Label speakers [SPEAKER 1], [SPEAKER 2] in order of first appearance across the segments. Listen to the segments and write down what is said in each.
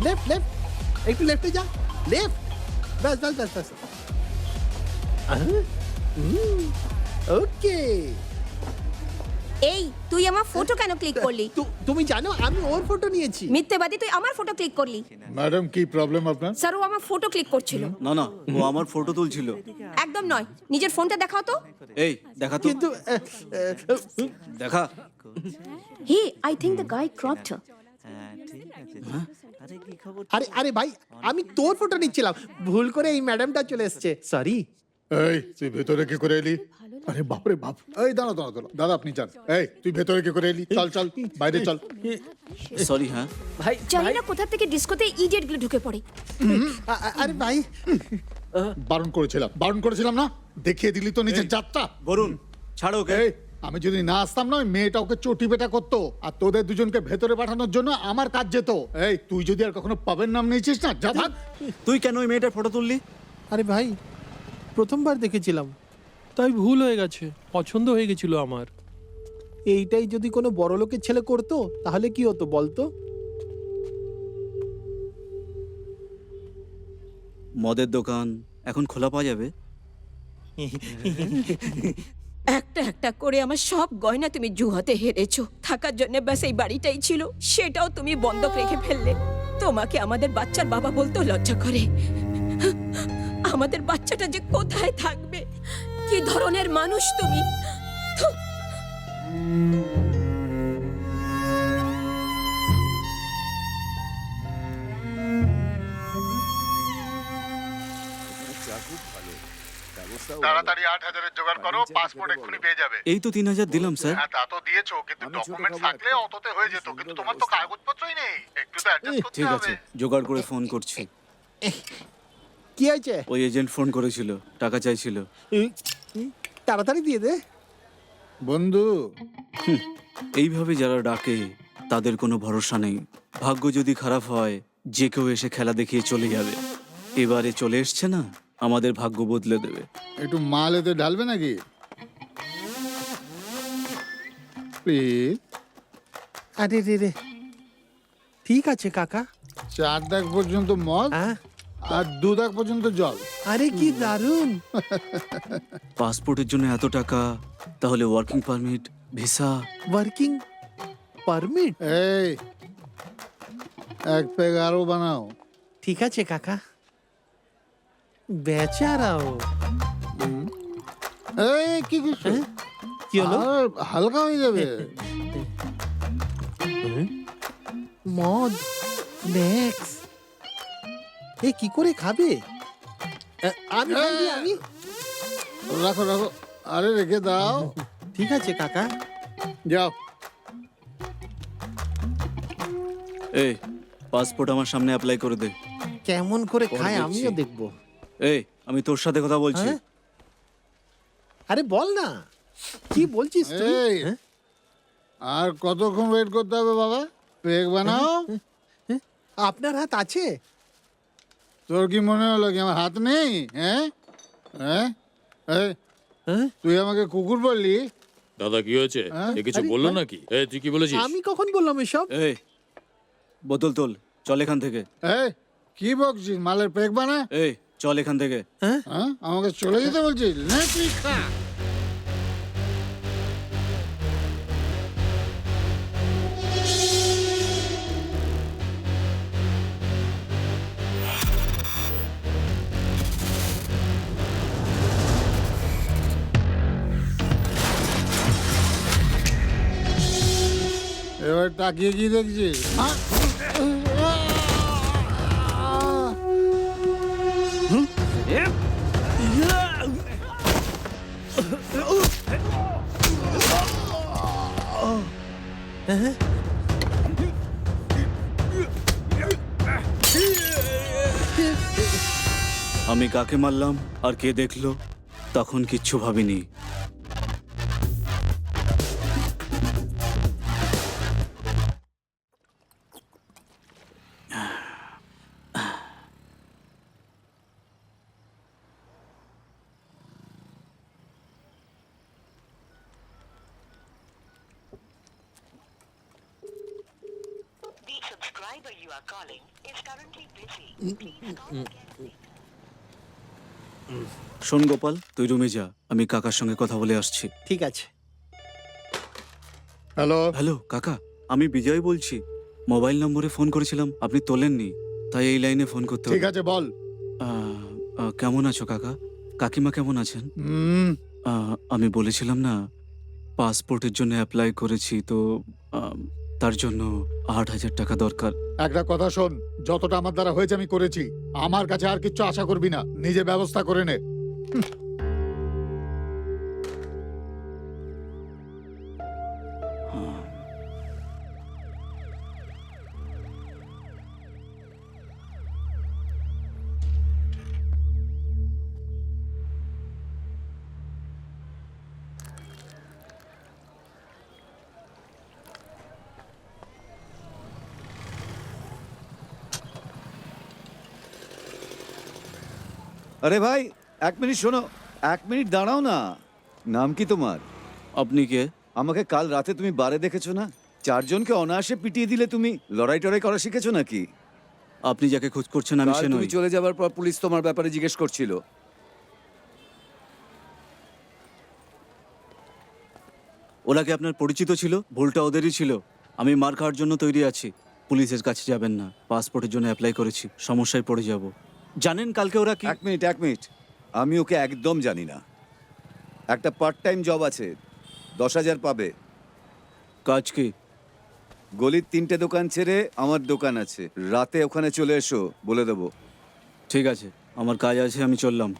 [SPEAKER 1] Left left, একটু লেফটে যা, লেফট, ব্যাস ব্যাস ব্যাস ব্যাস। ওকে।
[SPEAKER 2] এই তুই আমার ফটো কেন ক্লিক করলি?
[SPEAKER 1] তুমি জানো আমি ওর ফটো নিয়েছি।
[SPEAKER 2] মিথ্যেবাদী, তুই আমার ফটো ক্লিক করলি।
[SPEAKER 3] ম্যাডাম কি প্রবলেম আপনার?
[SPEAKER 2] স্যার, ও আমার ফটো ক্লিক করছিল।
[SPEAKER 4] না না, ও আমার ফটো তুলছিল।
[SPEAKER 2] একদম নয়, নিজের ফোনটা দেখাও তো।
[SPEAKER 4] এই দেখা তো,
[SPEAKER 1] কিন্তু
[SPEAKER 4] দেখা।
[SPEAKER 2] Hey, I think the guy cropped her.
[SPEAKER 1] আরে আরে ভাই, আমি তোর ফটো নিচ্ছিলাম, ভুল করে এই ম্যাডামটা চলে এসেছে, সরি।
[SPEAKER 3] এই তুই ভেতরে কি করে এলি? আরে বাপরে বাপ, এই দাঁড়া দাঁড়া দাঁড়া, দাদা আপনি যান। এই তুই ভেতরে কি করে এলি? চল চল বাইরে চল।
[SPEAKER 4] সরি। হ্যাঁ
[SPEAKER 1] ভাই
[SPEAKER 2] জানি না কোথা থেকে ডিস্কোতে ইডিয়েট গুলো ঢুকে পড়ে।
[SPEAKER 1] আরে ভাই,
[SPEAKER 3] বারণ করেছিলাম না, দেখিয়ে দিলি তো নিজের জাতটা।
[SPEAKER 4] বরুণ, ছাড়ো ওকে।
[SPEAKER 3] এই আমি যদি না আসতাম না, ওই মেয়েটা ওকে চটি বেটা করতো, আর তোদের দুজনকে ভেতরে পাঠানোর জন্য আমার কাজ যেত। এই তুই যদি আর কখনো পাবেন নাম নিয়েছিস না, যা ভাগ।
[SPEAKER 4] তুই কেন ওই মেয়েটার ফটো তুললি?
[SPEAKER 1] আরে ভাই, প্রথমবার দেখেছিলাম,
[SPEAKER 5] তাই ভুল হয়ে গেছে, পছন্দ হয়ে গেছিল আমার।
[SPEAKER 1] এইটাই যদি কোনো বড় লোকের ছেলে করতো তাহলে কি হতো বলতো?
[SPEAKER 4] মদের দোকান এখন খোলা পাওয়া যাবে?
[SPEAKER 2] একটা একটা করে আমার সব গয়না তুমি জুহাতে হেরেছো। থাকার জন্য ব্যাস এই বাড়িটাই ছিল, সেটাও তুমি বন্ধক রেখে ফেললে। তোমাকে আমাদের বাচ্চার বাবা বলতেও লজ্জা করে। আমাদের বাচ্চাটা যে কোথায় থাকবে, কি ধরনের মানুষ তুমি? থু।
[SPEAKER 3] তাড়াতাড়ি 8,000-এর জোগাড় করো, পাসপোর্ট এক্ষুনি পেয়ে যাবে।
[SPEAKER 4] এই তো 3,000 দিলাম স্যার।
[SPEAKER 3] হ্যাঁ তা তো দিয়েছো, কিন্তু ডকুমেন্ট থাকলে অততে হয়ে যেত, কিন্তু তোমার তো কাগজপত্রই নেই, একটু তো অ্যাডজাস্ট করতে
[SPEAKER 4] ঠিক
[SPEAKER 3] হবে।
[SPEAKER 4] আছে, জোগাড় করে ফোন করছি।
[SPEAKER 1] কি হয়েছে?
[SPEAKER 4] ওই এজেন্ট ফোন করেছিল, টাকা চাইছিল।
[SPEAKER 1] তাড়াতাড়ি দিয়ে দে।
[SPEAKER 3] বন্ধু,
[SPEAKER 4] এইভাবে যারা ডাকে তাদের কোনো ভরসা নেই। ভাগ্য যদি খারাপ হয়, যে কেউ এসে খেলা দেখিয়ে চলে যাবে। এবারে চলে এসছে না, আমাদের ভাগ্য বদলে দেবে।
[SPEAKER 3] একটু মাল এতে ঢালবে নাকি প্লিজ?
[SPEAKER 1] আরে রে রে, ঠিক আছে কাকা।
[SPEAKER 3] 4 দাগ পর্যন্ত মদ
[SPEAKER 1] হ্যাঁ,
[SPEAKER 3] আর 2 দাগ পর্যন্ত জল।
[SPEAKER 1] আরে কি দারুণ।
[SPEAKER 4] পাসপোর্টের জন্য এত টাকা, তাহলে working permit, visa?
[SPEAKER 1] Working permit?
[SPEAKER 3] এই এক পেগ আরো বানাও।
[SPEAKER 1] ঠিক আছে কাকা। বেচারাও।
[SPEAKER 3] এই কি কিছু
[SPEAKER 1] কি হলো?
[SPEAKER 3] আর হালকা হয়ে যাবে।
[SPEAKER 1] মদ, স্ন্যাক্স, এ কি করে খাবে? আমি খাইনি, আমি।
[SPEAKER 3] রাখো রাখো, আরে রেখে দাও।
[SPEAKER 1] ঠিক আছে কাকা।
[SPEAKER 3] যাও।
[SPEAKER 4] এই পাসপোর্ট আমার সামনে অ্যাপ্লাই করে দে।
[SPEAKER 1] কেমন করে খায়
[SPEAKER 4] দেখছি।
[SPEAKER 1] আমিও দেখবো।
[SPEAKER 4] এই আমি তোর সাথে কথা বলছি।
[SPEAKER 1] হ্যাঁ? আরে বল না, কি বলছিস তুই?
[SPEAKER 3] এই
[SPEAKER 1] হ্যাঁ?
[SPEAKER 3] আর কতক্ষণ ওয়েট করতে হবে বাবা? পেগ বানাও।
[SPEAKER 1] আপনার হাত আছে?
[SPEAKER 3] তোর কি মনে হলো কি আমার হাত নেই? হ্যাঁ হ্যাঁ এই,
[SPEAKER 1] হ্যাঁ?
[SPEAKER 3] তুই আমাকে কুকুর বললি?
[SPEAKER 6] দাদা কি হয়েছে?
[SPEAKER 3] হ্যাঁ?
[SPEAKER 6] এ কিছু
[SPEAKER 1] আরে,
[SPEAKER 6] বললো
[SPEAKER 1] হ্যাঁ?
[SPEAKER 6] নাকি? তুই কি বলেছিস?
[SPEAKER 1] আমি কখন বললাম এসব?
[SPEAKER 4] এই বোতল তোল, চল এখান থেকে।
[SPEAKER 3] এই কি বকছিস? মালের পেগ বানা।
[SPEAKER 4] এই চল এখান থেকে।
[SPEAKER 1] হ্যাঁ?
[SPEAKER 3] হ্যাঁ আমাকে চলে যেতে বলছিস? নে তুই খা। এবার তাকিয়ে কি দেখছিস?
[SPEAKER 4] আমি কাকে মারলাম আর কে দেখলো, তখন কিচ্ছু ভাবিনি।
[SPEAKER 7] The subscriber subscriber you are calling is currently busy. Please call again.
[SPEAKER 4] শোন গোপাল, তুই রুমে যা, আমি কাকার সঙ্গে কথা বলে আসছি।
[SPEAKER 1] ঠিক আছে।
[SPEAKER 3] হ্যালো,
[SPEAKER 4] হ্যালো কাকা, আমি বিজয় বলছি। মোবাইল নম্বরে ফোন করেছিলাম, আপনি তোলেননি, তাই এই লাইনে ফোন করতে
[SPEAKER 3] ঠিক
[SPEAKER 4] হলো।
[SPEAKER 3] আছে বল।
[SPEAKER 4] কেমন আছো কাকা? কাকিমা কেমন আছেন? আমি বলেছিলাম না, পাসপোর্টের জন্য অ্যাপ্লাই করেছি, তো তার জন্য ৮,০০০ টাকা দরকার।
[SPEAKER 3] একটা কথা শোন, যতটা আমার দ্বারা হয়েছে আমি করেছি। আমার কাছে আর কিচ্ছু আশা করবি না, নিজে ব্যবস্থা করে নে।
[SPEAKER 8] আরে ভাই, 1 মিনিট শোনো, 1 মিনিট দাঁড়াও না। নাম কি তোমার?
[SPEAKER 4] আপনি কে?
[SPEAKER 8] আমাকে কাল রাতে তুমি বারে দেখেছো না? 4জনকে অনায়াসে পিটিয়ে দিলে তুমি। লড়াই টড়াই করা শিখেছো নাকি?
[SPEAKER 4] আপনি যাকে খোঁজ করছেন আমি
[SPEAKER 8] কাল
[SPEAKER 4] সে
[SPEAKER 8] তুমি
[SPEAKER 4] নই।
[SPEAKER 8] চলে যাবার পর পুলিশ তোমার ব্যাপারে জিজ্ঞেস করছিল।
[SPEAKER 4] ওরা কি আপনার পরিচিত ছিল? ভুলটা ওদেরই ছিল। আমি মার খাওয়ার জন্য তৈরি আছি। পুলিশের কাছে যাবেন না, পাসপোর্টের জন্য অ্যাপ্লাই করেছি, সমস্যায় পড়ে যাব। জানেন কালকে ওরা কি?
[SPEAKER 8] 1 মিনিট, আমি ওকে একদম জানি না। একটা পার্ট টাইম জব আছে, 10,000 পাবে।
[SPEAKER 4] কাজ কি?
[SPEAKER 8] গলির 3টে দোকান ছেড়ে আমার দোকান আছে, রাতে ওখানে চলে এসো, বলে দেবো।
[SPEAKER 4] ঠিক আছে, আমার কাজ আছে, আমি চললাম।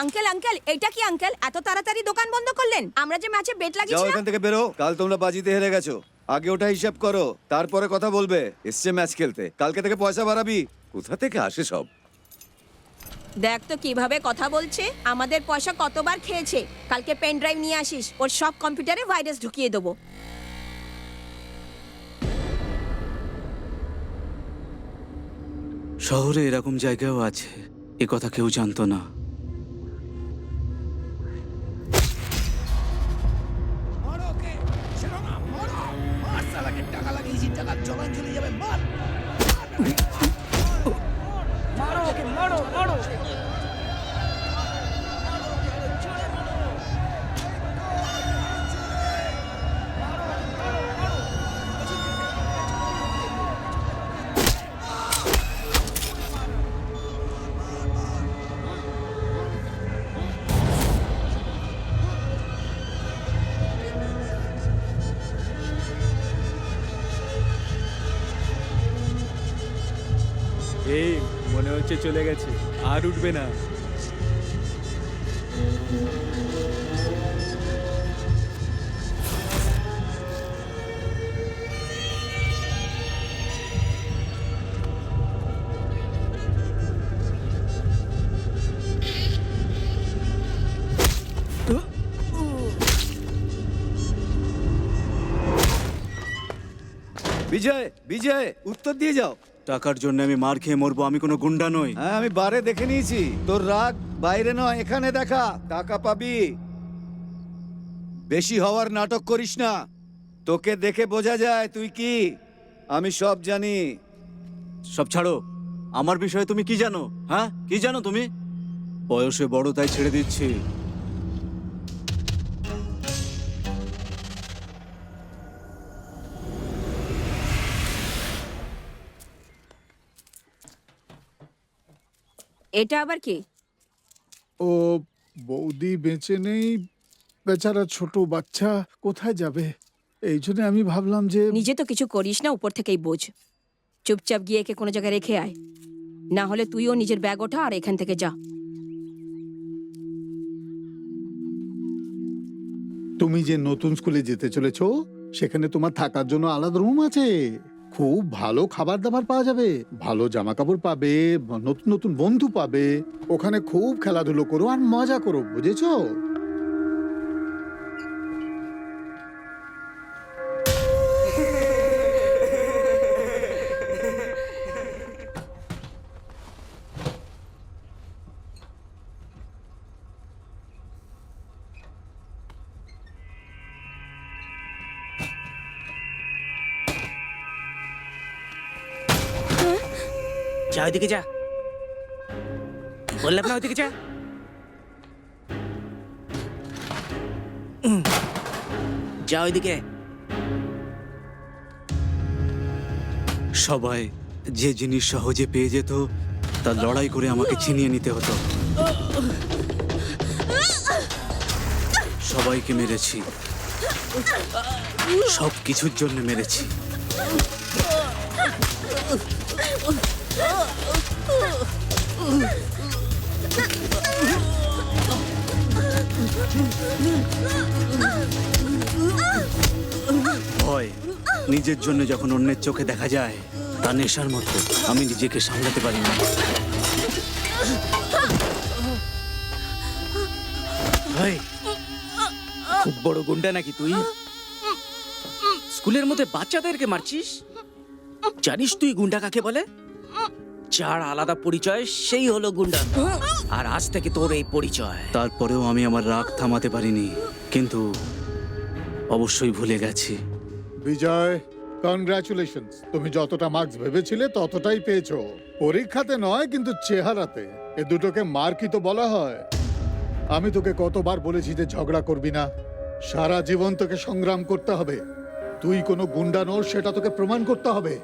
[SPEAKER 2] আঙ্কেল আঙ্কেল, এটা কি আঙ্কেল? এত তাড়াতাড়ি দোকান বন্ধ করলেন? আমরা যে ম্যাচে বেট
[SPEAKER 8] যাও
[SPEAKER 2] লাগিয়েছিলাম।
[SPEAKER 8] এখান থেকে বেরো, কাল তোমরা বাজিতে হেরে গেছো। আগে ওটা হিসাব করো, তারপরে কথা বলবে। এসছে ম্যাচ খেলতে, কালকে থেকে পয়সা বাড়াবি। কোথা থেকে আসে সব?
[SPEAKER 2] দেখ তো কিভাবে কথা বলছে। আমাদের পয়সা কতবার খেয়েছে। কালকে পেন ড্রাইভ নিয়ে আসিস, ওর সব কম্পিউটারে ভাইরাস ঢুকিয়ে দেবো।
[SPEAKER 4] শহরে এরকম জায়গাও আছে, এ কথা কেউ জানতো না।
[SPEAKER 9] এই মনে হচ্ছে চলে গেছে, আর উঠবে না।
[SPEAKER 8] বিজয়, বিজয়, উত্তর দিয়ে যাও।
[SPEAKER 4] টাকার জন্য আমি মার খেয়ে মরবো? আমি কোনো গুন্ডা নই।
[SPEAKER 8] হ্যাঁ, আমি বারে দেখে নিয়েছি। তোর রাগ বাইরে নয়, এখানে দেখা। টাকা পাবি। বেশি হওয়ার নাটক করিস না, তোকে দেখে বোঝা যায় তুই কি। আমি সব জানি।
[SPEAKER 4] সব ছাড়ো, আমার বিষয়ে তুমি কি জানো? হ্যাঁ, কি জানো তুমি? বয়সে বড় তাই ছেড়ে দিচ্ছি।
[SPEAKER 2] এটা আবার কি?
[SPEAKER 3] ও বৌদি বেঁচে নেই, বেচারা ছোট বাচ্চা কোথায় যাবে? এই জন্য আমি ভাবলাম যে
[SPEAKER 2] নিজে তো কিছু করিস না, উপর থেকেই বোঝ। চুপচাপ গিয়ে একে কোনো জায়গায় রেখে আয়, না হলে তুইও নিজের ব্যাগ ওঠা আর এখান থেকে যা।
[SPEAKER 3] তুমি যে নতুন স্কুলে যেতে চলেছো, সেখানে তোমার থাকার জন্য আলাদা রুম আছে। খুব ভালো খাবার দাবার পাওয়া যাবে, ভালো জামা কাপড় পাবে, নতুন নতুন বন্ধু পাবে। ওখানে খুব খেলাধুলো করো আর মজা করো, বুঝেছো?
[SPEAKER 10] যা ওইদিকে যা, বললাম না ওইদিকে যা। যা ওইদিকে।
[SPEAKER 4] সবাই যে জিনিস সহজে পেয়ে যেত তা লড়াই করে আমাকে ছিনিয়ে নিতে হতো। সবাইকে মেরেছি, সব কিছুর জন্য মেরেছি। ভয় নিজের জন্য যখন অন্যের চোখে দেখা যায় তা নেশার মতো, আমি নিজেকে সামলাতে পারি না।
[SPEAKER 10] ভাই, খুব বড় গুন্ডা নাকি তুই? স্কুলের মধ্যে বাচ্চাদেরকে মারছিস? জানিস তুই গুন্ডা কাকে বলে? যার আলাদা পরিচয় সেই হলো গুন্ডা। আর আজ থেকে তোর এই পরিচয়।
[SPEAKER 4] তারপরেও আমি আমার রাগ থামাতে পারিনি, কিন্তু অবশ্যই ভুলে গেছি।
[SPEAKER 3] বিজয়, কনগ্রাচুলেশনস। তুমি যতটা মার্কস ভেবেছিলে ততটাই পেয়েছো। পরীক্ষাতে নয়, কিন্তু চেহারাতে। এ দুটোকে মার্কই তো বলা হয়। আমি তোকে কতবার বলেছি যে ঝগড়া করবি না, সারা জীবন তোকে সংগ্রাম করতে হবে। তুই কোনো গুন্ডা নোস সেটা তোকে প্রমাণ করতে হবে।